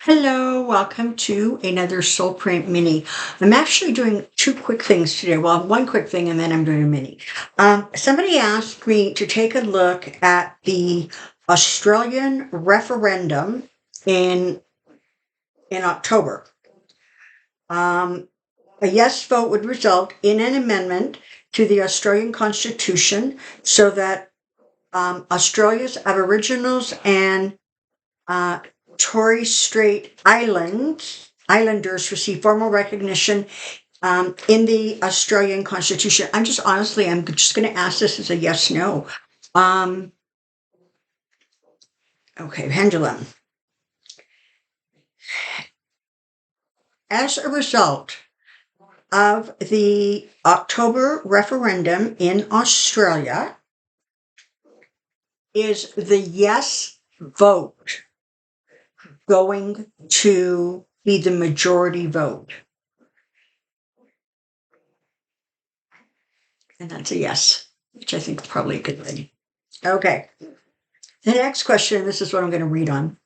Hello, welcome to another Soulprint mini. I'm actually doing two quick things today. Well, one quick thing and then I'm doing a mini. Somebody asked me to take a look at the Australian referendum in October. A yes vote would result in an amendment to the Australian Constitution so that Australia's Aboriginals and uh, Torres Strait Islanders receive formal recognition in the Australian Constitution. I'm just going to ask this as a yes no. Um, okay, pendulum. As a result of the October referendum in Australia, is the yes vote going to be the majority vote? And that's a yes, which I think is probably a good thing. Okay. The next question, this is what I'm going to read on.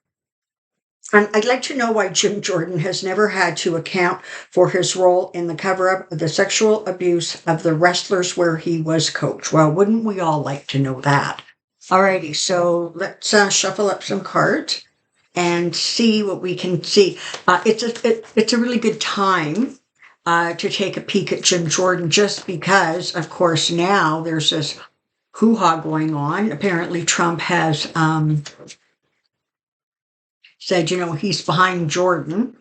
I'd like to know why Jim Jordon has never had to account for his role in the cover up of the sexual abuse of the wrestlers where he was coach. Well, wouldn't we all like to know that? Alrighty, so let's shuffle up some cards and see what we can see. It's a really good time to take a peek at Jim Jordon, just because, of course, now there's this hoo-ha going on. Apparently, Trump has said, he's behind Jordon.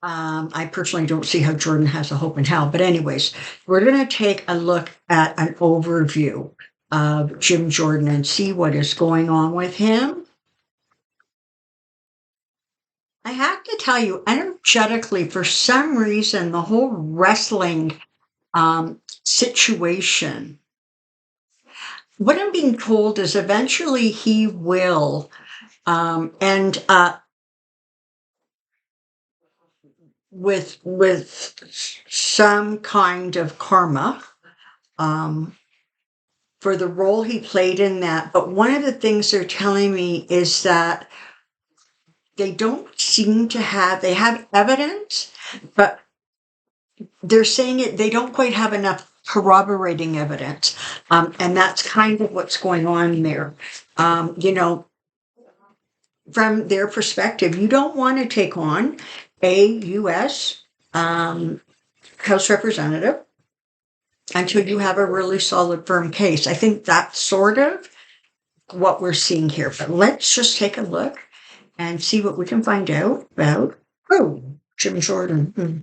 I personally don't see how Jordon has a hope in hell. But anyways, we're going to take a look at an overview of Jim Jordon and see what is going on with him. I have to tell you, energetically, for some reason, the whole wrestling situation, what I'm being told is eventually he will end up with some kind of karma for the role he played in that. But one of the things they're telling me is that they don't seem to have, they have evidence, but they're saying they don't quite have enough corroborating evidence. And that's kind of what's going on there. From their perspective, you don't want to take on a U.S. House representative until you have a really solid, firm case. I think that's sort of what we're seeing here. But let's just take a look and see what we can find out about, Jim Jordon.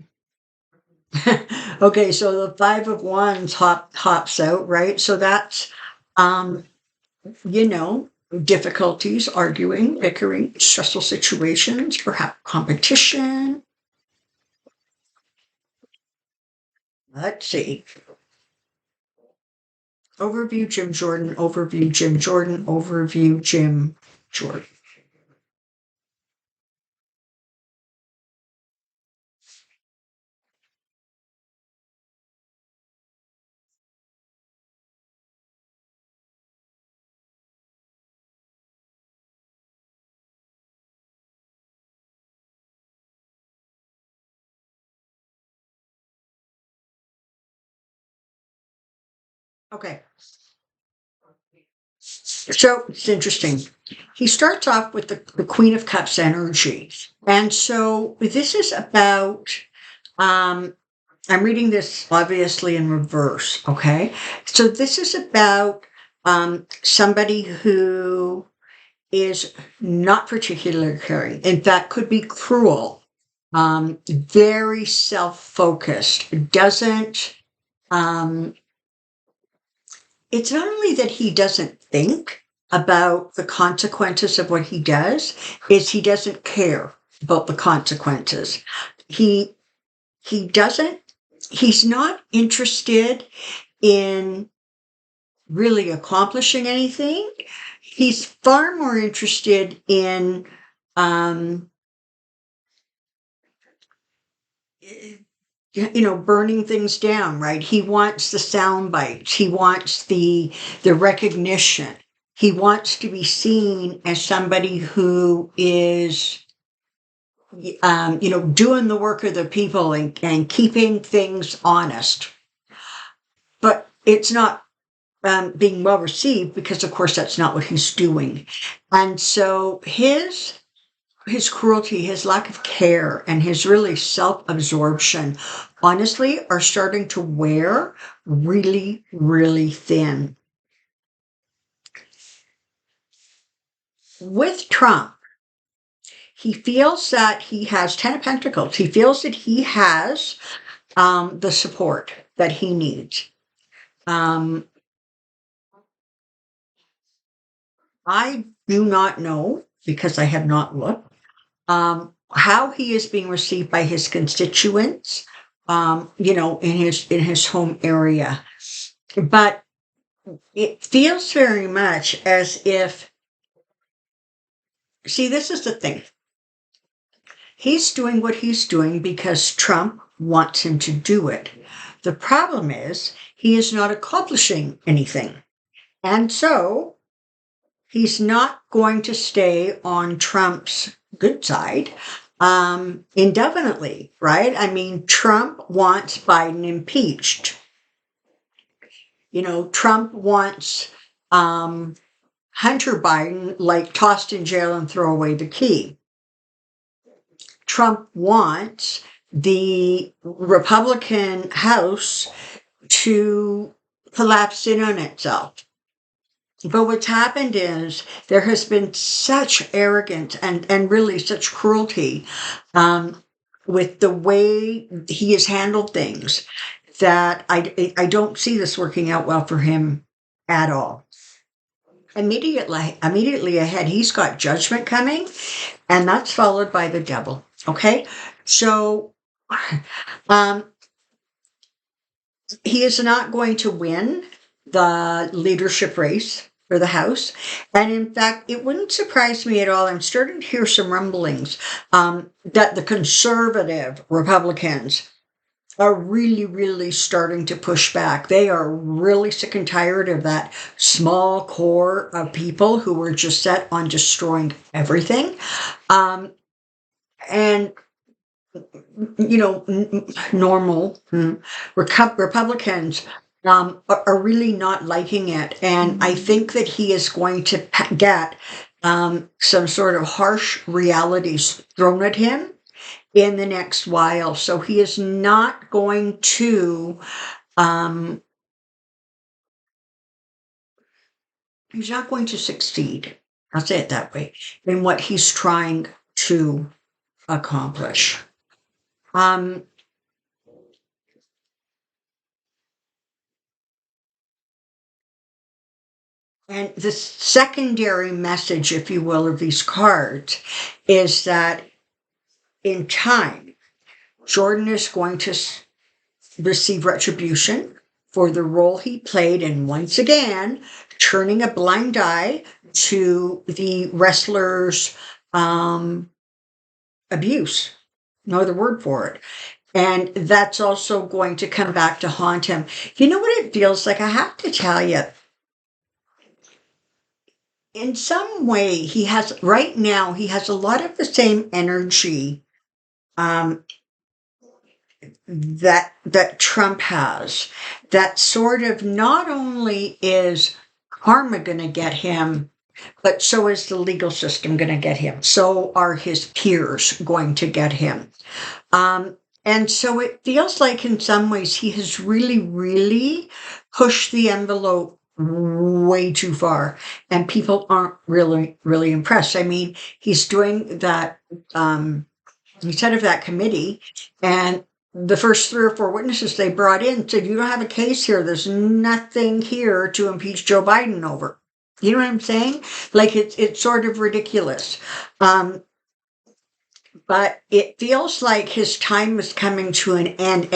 Okay, so the Five of Wands hops out, right? So that's, difficulties, arguing, bickering, stressful situations, perhaps competition. Let's see. Overview Jim Jordon, overview Jim Jordon, overview Jim Jordon. Okay. So it's interesting. He starts off with the Queen of Cups energy. And so this is about, I'm reading this obviously in reverse, okay? So this is about somebody who is not particularly caring. In fact, could be cruel, very self-focused, doesn't, it's not only that he doesn't think about the consequences of what he does, is he doesn't care about the consequences. He doesn't, he's not interested in really accomplishing anything. He's far more interested in burning things down, right? He wants the sound bites. He wants the recognition. He wants to be seen as somebody who is, doing the work of the people and keeping things honest. But it's not being well received because, of course, that's not what he's doing. And so his cruelty, his lack of care, and his really self-absorption, honestly, are starting to wear really, really thin. With Trump, he feels that he has 10 of Pentacles. He feels that he has the support that he needs. I do not know, because I have not looked, how he is being received by his constituents, in his home area. But it feels very much as if, see, this is the thing. He's doing what he's doing because Trump wants him to do it. The problem is he is not accomplishing anything. And so he's not going to stay on Trump's good side indefinitely, right? I mean, Trump wants Biden impeached. Trump wants Hunter Biden tossed in jail and throw away the key. Trump wants the Republican House to collapse in on itself. But what's happened is there has been such arrogance and really such cruelty with the way he has handled things that I don't see this working out well for him at all. Immediately ahead, he's got judgment coming, and that's followed by the devil. Okay, so he is not going to win the leadership race for the House. And in fact, it wouldn't surprise me at all. I'm starting to hear some rumblings that the conservative Republicans are really, really starting to push back. They are really sick and tired of that small core of people who were just set on destroying everything. And normal Republicans are really not liking it. And I think that he is going to get some sort of harsh realities thrown at him in the next while. So he is not going to, succeed. I'll say it that way, in what he's trying to accomplish. And the secondary message, if you will, of these cards is that in time, Jordon is going to receive retribution for the role he played in, once again, turning a blind eye to the wrestler's abuse. No other word for it. And that's also going to come back to haunt him. You know what it feels like? I have to tell you, in some way, right now, he has a lot of the same energy that Trump has. That sort of, not only is karma going to get him, but so is the legal system going to get him. So are his peers going to get him. And so it feels like in some ways he has really, really pushed the envelope way too far, and people aren't really, really impressed. I mean, he's doing that, he's head of that committee, and the first 3 or 4 witnesses they brought in said, you don't have a case here. There's nothing here to impeach Joe Biden over. You know what I'm saying? Like, it's sort of ridiculous. But it feels like his time is coming to an end.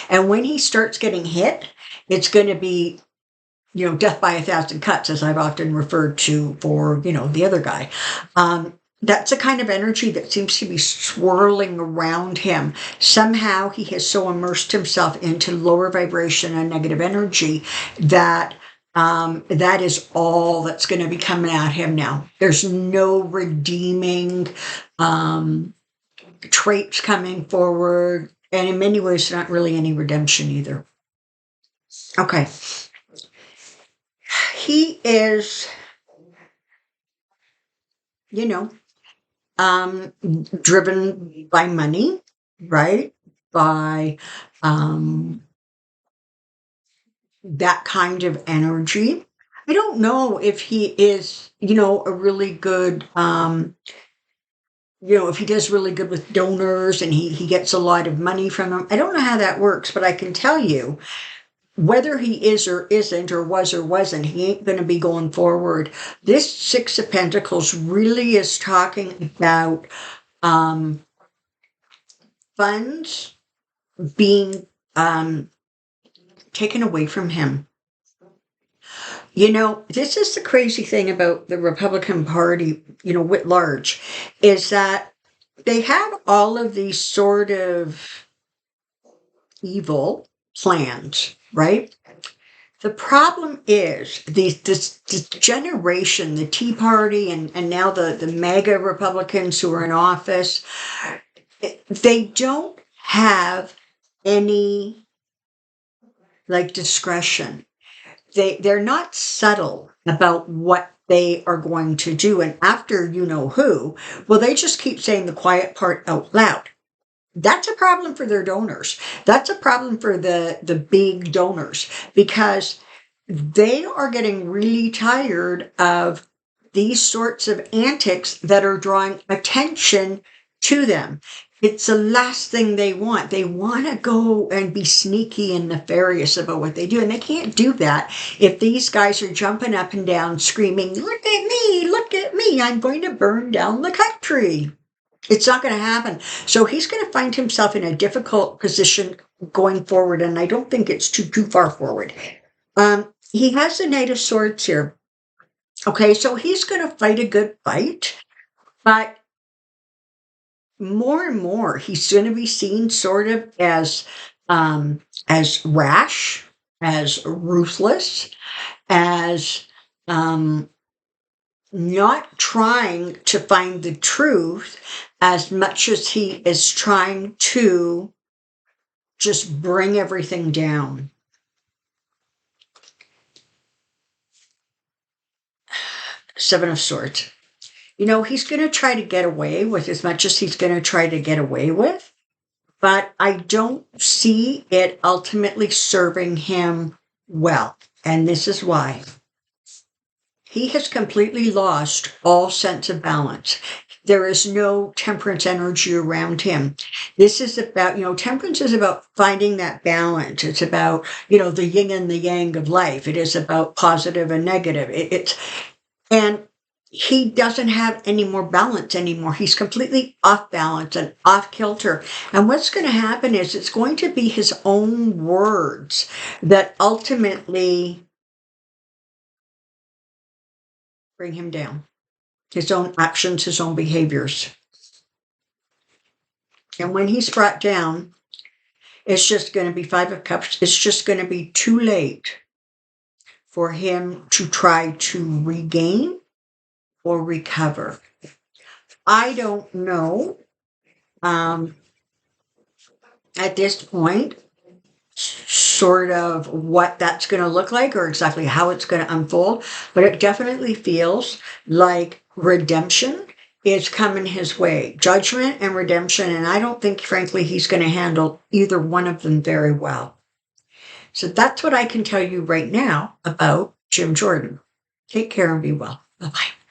And when he starts getting hit, it's going to be, death by 1,000 cuts, as I've often referred to for, the other guy. That's a kind of energy that seems to be swirling around him. Somehow he has so immersed himself into lower vibration and negative energy that That is all that's going to be coming at him now. There's no redeeming traits coming forward. And in many ways, not really any redemption either. Okay. He is, driven by money, right? By that kind of energy. I don't know if he is, a really good, if he does really good with donors and he gets a lot of money from them. I don't know how that works, but I can tell you whether he is or isn't, or was or wasn't, he ain't going to be going forward. This Six of Pentacles really is talking about funds being taken away from him. This is the crazy thing about the Republican Party, writ large, is that they have all of these sort of evil plans, right? The problem is this generation, the Tea Party and now the MAGA Republicans who are in office, they don't have any discretion. They're not subtle about what they are going to do. And after who, well, they just keep saying the quiet part out loud. That's a problem for their donors. That's a problem for the big donors, because they are getting really tired of these sorts of antics that are drawing attention to them. It's the last thing they want. They want to go and be sneaky and nefarious about what they do. And they can't do that if these guys are jumping up and down, screaming, look at me, I'm going to burn down the country. It's not going to happen. So he's going to find himself in a difficult position going forward. And I don't think it's too far forward. He has the Knight of Swords here. Okay, so he's going to fight a good fight. But more and more, he's going to be seen sort of as rash, as ruthless, as not trying to find the truth as much as he is trying to just bring everything down. Seven of Swords. He's going to try to get away with as much as he's going to try to get away with, but I don't see it ultimately serving him well. And this is why. He has completely lost all sense of balance. There is no temperance energy around him. This is about, temperance is about finding that balance. It's about, the yin and the yang of life. It is about positive and negative. And he doesn't have any more balance anymore. He's completely off balance and off kilter. And what's going to happen is it's going to be his own words that ultimately bring him down. His own actions, his own behaviors. And when he's brought down, it's just going to be Five of Cups. It's just going to be too late for him to try to regain or recover. I don't know at this point sort of what that's going to look like or exactly how it's going to unfold, but it definitely feels like redemption is coming his way. Judgment and redemption, and I don't think, frankly, he's going to handle either one of them very well. So that's what I can tell you right now about Jim Jordon. Take care and be well. Bye-bye.